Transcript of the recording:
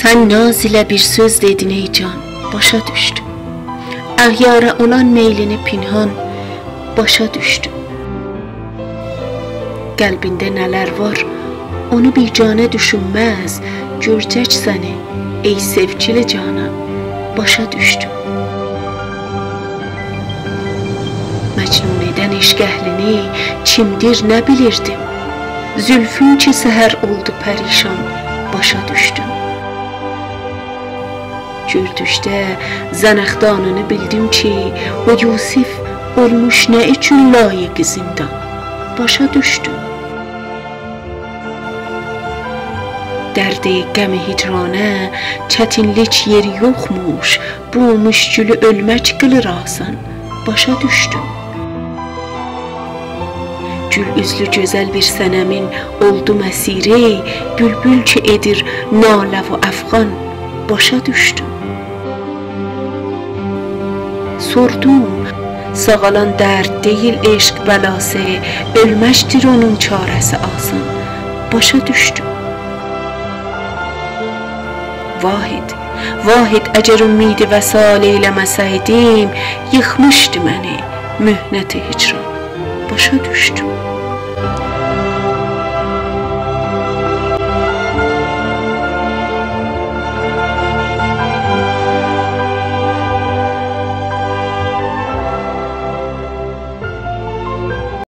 Sən naz ilə bir söz dedin ey can, başa düşdüm. Əğyara olan meylini pinhan, başa düşdüm. Qəlbində nələr var, onu bicanə düşünməz, görcək səni, ey sevgili cana, başa düşdüm. Məcnun edən eşq əhlini kimdir nə bilirdim. Zülfün ki səhər oldu pərişan, başa düşdüm. Gördükdə zənəxdanını bildim ki, o Yusif olmuş nə üçün layiq zindan, başa düşdüm. Dərdi qəmi hicranə, çətinlik yeri yoxmuş, bu müşkülü ölmək qılır asan, başa düşdüm. Gül üzlü gözəl bir sənəmin oldu məsiri, bülbül ki edir nalə və əfğan, başa düşdüm. Sordum, sağalan dərd deyil eşq bəlası, ölməkdir onun çarəsi asan, başa düşdüm. Vahid, Vahid əgər ümidi vəsal eyləməsəydim, yıxmışdı məni mühnəti hicran, başa düşdüm.